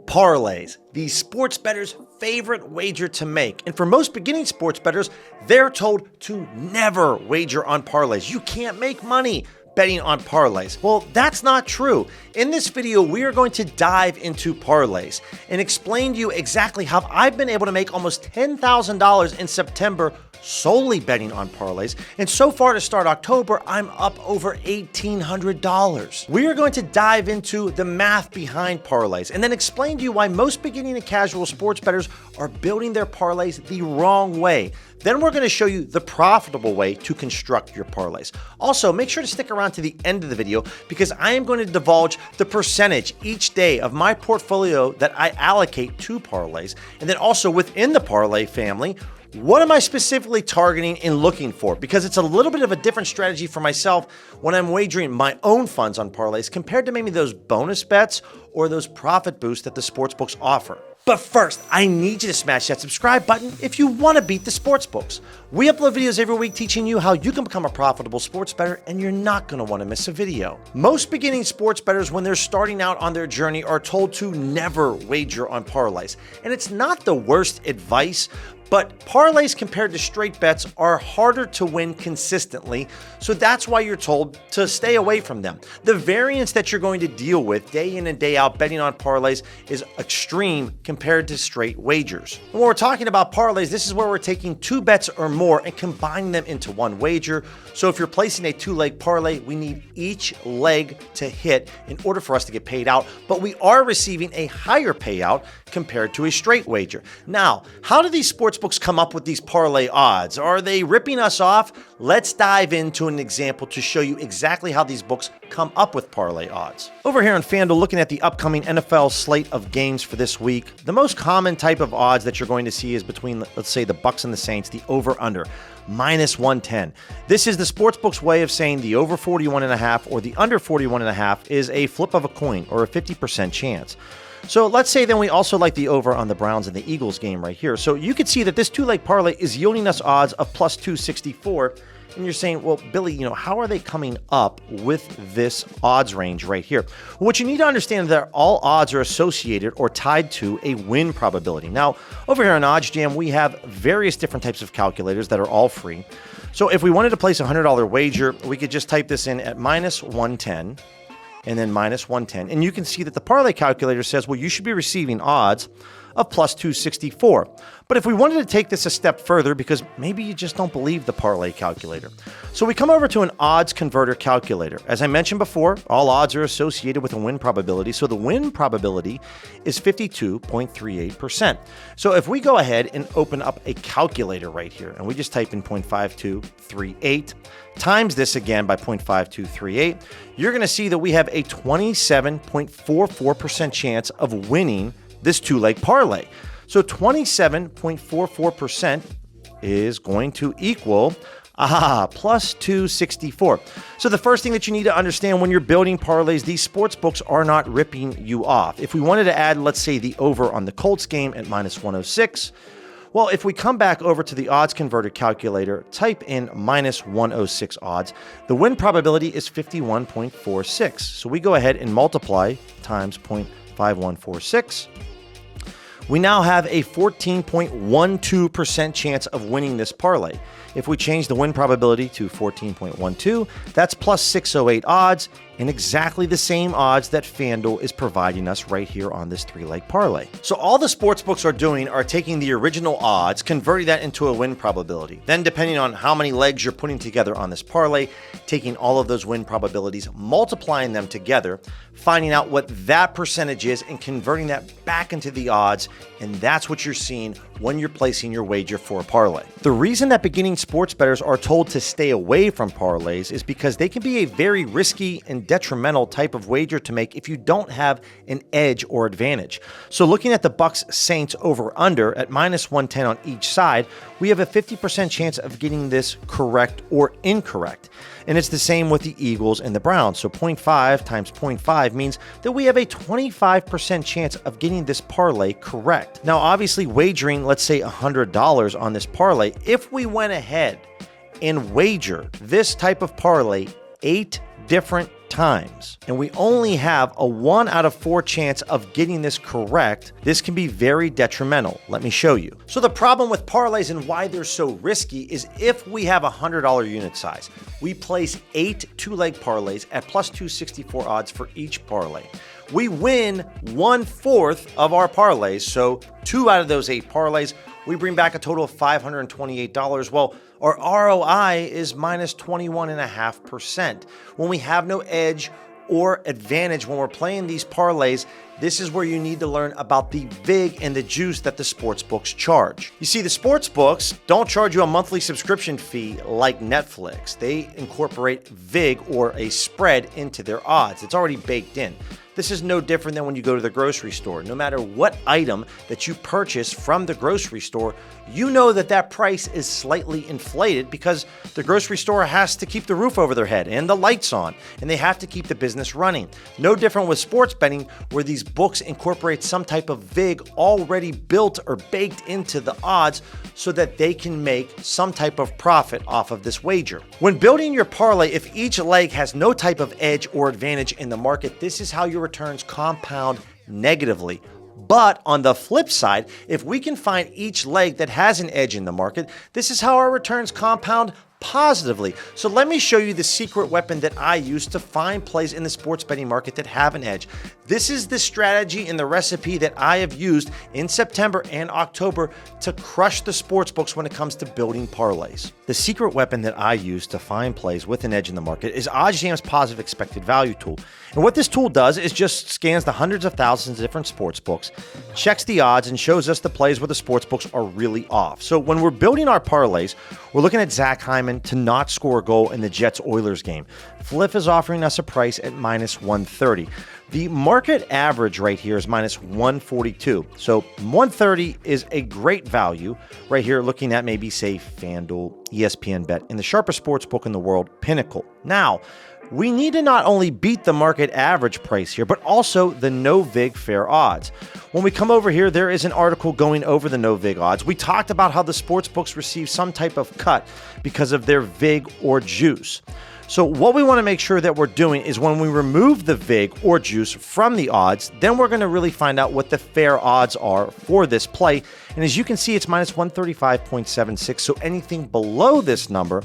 Parlays, the sports bettor's favorite wager to make. And for most beginning sports bettors, they're told to never wager on parlays. You can't make money betting on parlays. Well, that's not true. In this video, we are going to dive into parlays and explain to you exactly how I've been able to make almost $10,000 in September solely betting on parlays. And so far to start October, I'm up over $1,800. We are going to dive into the math behind parlays and then explain to you why most beginning and casual sports bettors are building their parlays the wrong way. Then we're going to show you the profitable way to construct your parlays. Also, make sure to stick around to the end of the video because I am going to divulge the percentage each day of my portfolio that I allocate to parlays. And then also within the parlay family, what am I specifically targeting and looking for? Because it's a little bit of a different strategy for myself when I'm wagering my own funds on parlays compared to maybe those bonus bets or those profit boosts that the sportsbooks offer. But first, I need you to smash that subscribe button if you want to beat the sportsbooks. We upload videos every week teaching you how you can become a profitable sports bettor, and you're not going to want to miss a video. Most beginning sports bettors, when they're starting out on their journey, are told to never wager on parlays. And it's not the worst advice, but parlays compared to straight bets are harder to win consistently, so that's why you're told to stay away from them. The variance that you're going to deal with day in and day out betting on parlays is extreme compared to straight wagers. When we're talking about parlays, this is where we're taking two bets or more and combining them into one wager. So if you're placing a two-leg parlay, we need each leg to hit in order for us to get paid out, but we are receiving a higher payout compared to a straight wager. Now, how do these sportsbooks come up with these parlay odds? Are they ripping us off? Let's dive into an example to show you exactly how these books come up with parlay odds. Over here on FanDuel, looking at the upcoming NFL slate of games for this week, the most common type of odds that you're going to see is between, let's say, the Bucs and the Saints, the over-under, -110. This is the sportsbook's way of saying the over 41.5 or the under 41.5 is a flip of a coin or a 50% chance. So let's say then we also like the over on the Browns and the Eagles game right here. So you could see that this two-leg parlay is yielding us odds of plus 264. And you're saying, well, Billy, how are they coming up with this odds range right here? Well, what you need to understand is that all odds are associated or tied to a win probability. Now, over here on OddsJam, we have various different types of calculators that are all free. So if we wanted to place a $100 wager, we could just type this in at -110. And then -110. And you can see that the parlay calculator says, well, you should be receiving odds of plus 264. But if we wanted to take this a step further, because maybe you just don't believe the parlay calculator. So we come over to an odds converter calculator. As I mentioned before, all odds are associated with a win probability. So the win probability is 52.38%. So if we go ahead and open up a calculator right here, and we just type in 0.5238, times this again by 0.5238, you're going to see that we have a 27.44% chance of winning this two-leg parlay. So 27.44% is going to equal plus 264. So the first thing that you need to understand when you're building parlays, these sports books are not ripping you off. If we wanted to add, let's say, the over on the Colts game at -106, well, if we come back over to the odds converter calculator, type in -106 odds, the win probability is 51.46. So we go ahead and multiply times 0.5146. We now have a 14.12% chance of winning this parlay. If we change the win probability to 14.12, that's plus 608 odds, and exactly the same odds that FanDuel is providing us right here on this three-leg parlay. So all the sportsbooks are doing are taking the original odds, converting that into a win probability. Then depending on how many legs you're putting together on this parlay, taking all of those win probabilities, multiplying them together, finding out what that percentage is, and converting that back into the odds, and that's what you're seeing when you're placing your wager for a parlay. The reason that beginning sports bettors are told to stay away from parlays is because they can be a very risky and detrimental type of wager to make if you don't have an edge or advantage. So looking at the Bucs Saints over under at -110 on each side, we have a 50% chance of getting this correct or incorrect. And it's the same with the Eagles and the Browns. So 0.5 times 0.5 means that we have a 25% chance of getting this parlay correct. Now, obviously wagering, let's say $100 on this parlay, if we went ahead and wager this type of parlay 8 different times, and we only have a 1 out of 4 chance of getting this correct, this can be very detrimental. Let me show you. So the problem with parlays and why they're so risky is if we have a $100 unit size, we place 8 two-leg parlays at plus 264 odds for each parlay. We win 1/4 of our parlays, so 2 out of those 8 parlays, we bring back a total of $528. Well, our ROI is minus 21.5%. When we have no edge or advantage when we're playing these parlays, this is where you need to learn about the vig and the juice that the sports books charge. You see, the sports books don't charge you a monthly subscription fee like Netflix. They incorporate vig or a spread into their odds. It's already baked in. This is no different than when you go to the grocery store. No matter what item that you purchase from the grocery store, you know that that price is slightly inflated because the grocery store has to keep the roof over their head and the lights on, and they have to keep the business running. No different with sports betting, where these books incorporate some type of vig already built or baked into the odds so that they can make some type of profit off of this wager. When building your parlay, if each leg has no type of edge or advantage in the market, this is how your returns compound negatively. But on the flip side, if we can find each leg that has an edge in the market, this is how our returns compound positively. So let me show you the secret weapon that I use to find plays in the sports betting market that have an edge. This is the strategy and the recipe that I have used in September and October to crush the sports books when it comes to building parlays. The secret weapon that I use to find plays with an edge in the market is OddsJam's positive expected value tool. And what this tool does is just scans the hundreds of thousands of different sports books, checks the odds, and shows us the plays where the sports books are really off. So when we're building our parlays, we're looking at Zach Hyman to not score a goal in the Jets-Oilers game. Fliff is offering us a price at minus 130. The market average right here is minus 142. So 130 is a great value right here, looking at maybe, say, FanDuel, ESPN Bet, and the sharpest sports book in the world, Pinnacle. Now, we need to not only beat the market average price here, but also the no vig fair odds. When we come over here, there is an article going over the no vig odds. We talked about how the sports books receive some type of cut because of their vig or juice. So what we want to make sure that we're doing is when we remove the vig or juice from the odds, then we're going to really find out what the fair odds are for this play. And as you can see, it's minus 135.76. So anything below this number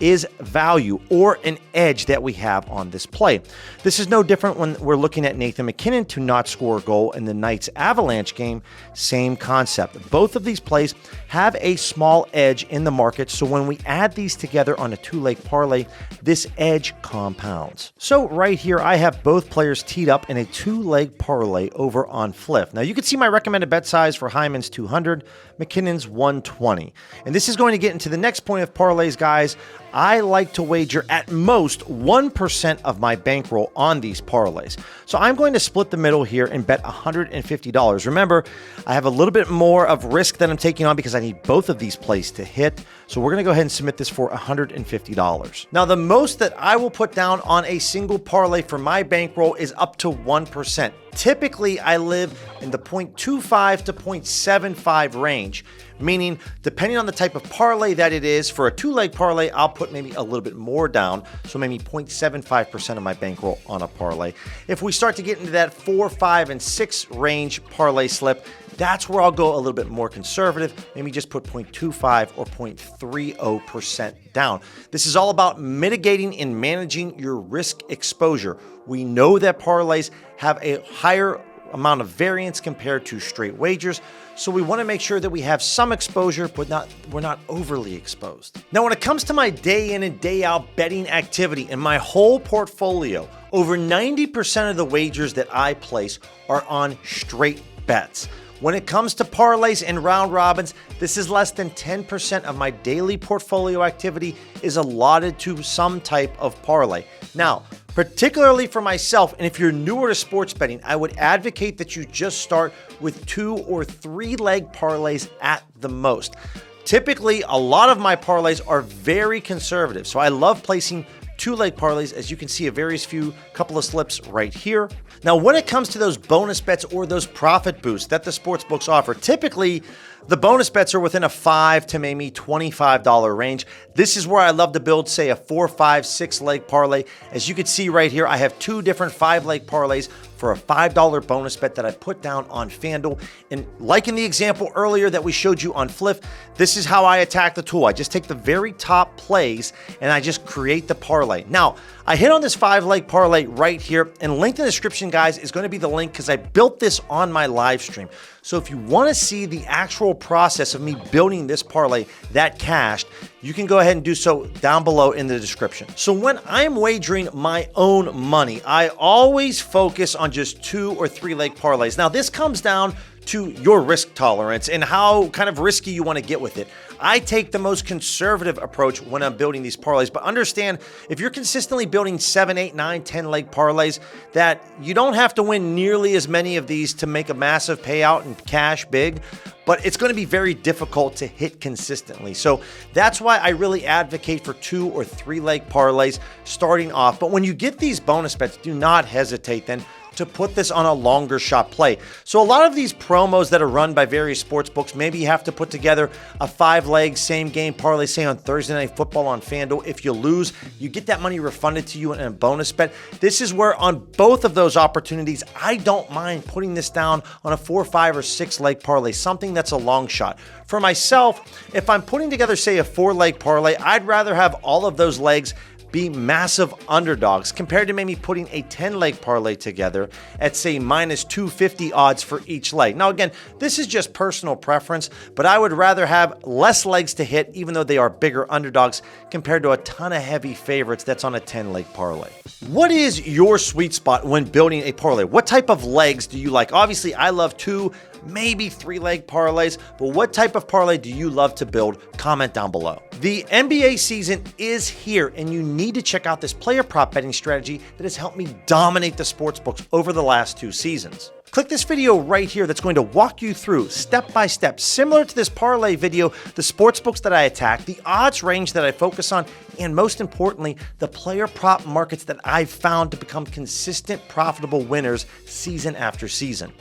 is value or an edge that we have on this play. This is no different when we're looking at Nathan MacKinnon to not score a goal in the Knights Avalanche game. Same concept. Both of these plays have a small edge in the market, so when we add these together on a two-leg parlay, this edge compounds. So right here, I have both players teed up in a two-leg parlay over on Fliff. Now you can see my recommended bet size for Hyman's 200, McKinnon's 120. And this is going to get into the next point of parlays, guys. I like to wager at most 1% of my bankroll on these parlays. So I'm going to split the middle here and bet $150. Remember, I have a little bit more of risk that I'm taking on because I need both of these plays to hit. So we're going to go ahead and submit this for $150. Now, the most that I will put down on a single parlay for my bankroll is up to 1%. Typically, I live in the 0.25 to 0.75 range, meaning depending on the type of parlay that it is, for a two-leg parlay, I'll put maybe a little bit more down, so maybe 0.75% of my bankroll on a parlay. If we start to get into that 4, 5, and 6 range parlay slip, that's where I'll go a little bit more conservative, maybe just put 0.25 or 0.30% down. This is all about mitigating and managing your risk exposure. We know that parlays have a higher amount of variance compared to straight wagers, so we want to make sure that we have some exposure, but we're not overly exposed. Now, when it comes to my day in and day out betting activity in my whole portfolio, over 90% of the wagers that I place are on straight bets. When it comes to parlays and round robins, this is less than 10% of my daily portfolio activity is allotted to some type of parlay. Now, particularly for myself, and if you're newer to sports betting, I would advocate that you just start with 2 or 3 leg parlays at the most. Typically, a lot of my parlays are very conservative, so I love placing 2-leg parlays, as you can see a couple of slips right here. Now, when it comes to those bonus bets or those profit boosts that the sports books offer, typically The bonus bets are within a $5 to maybe $25 range. This is where I love to build, say, a 4, 5, 6 leg parlay. As you can see right here, I have 2 different 5-leg parlays for a $5 bonus bet that I put down on FanDuel. And like in the example earlier that we showed you on Fliff, this is how I attack the tool. I just take the very top plays and I just create the parlay. Now, I hit on this 5-leg parlay right here, and linked in the description, guys, is going to be the link because I built this on my live stream. So if you want to see the actual process of me building this parlay that cashed, you can go ahead and do so down below in the description. So when I'm wagering my own money, I always focus on just 2 or 3 leg parlays. Now, this comes down to your risk tolerance and how kind of risky you want to get with it. I take the most conservative approach when I'm building these parlays, but understand if you're consistently building 7, 8, 9, 10 leg parlays, that you don't have to win nearly as many of these to make a massive payout and cash big, but it's going to be very difficult to hit consistently. So that's why I really advocate for 2 or 3 leg parlays starting off. But when you get these bonus bets, do not hesitate then to put this on a longer shot play. So a lot of these promos that are run by various sports books, maybe you have to put together a 5-leg same game parlay, say on Thursday Night Football on FanDuel. If you lose, you get that money refunded to you in a bonus bet. This is where on both of those opportunities, I don't mind putting this down on a 4, 5, or 6-leg parlay, something that's a long shot. For myself, if I'm putting together, say, a 4-leg parlay, I'd rather have all of those legs be massive underdogs compared to maybe putting a 10-leg parlay together at, say, minus 250 odds for each leg. Now, again, this is just personal preference, but I would rather have less legs to hit, even though they are bigger underdogs, compared to a ton of heavy favorites that's on a 10-leg parlay. What is your sweet spot when building a parlay? What type of legs do you like? Obviously, I love 2, maybe 3-leg parlays, but what type of parlay do you love to build? Comment down below. The NBA season is here, and you need to check out this player prop betting strategy that has helped me dominate the sports books over the last 2 seasons. Click this video right here that's going to walk you through step by step, similar to this parlay video, the sports books that I attack, the odds range that I focus on, and most importantly, the player prop markets that I've found to become consistent, profitable winners season after season.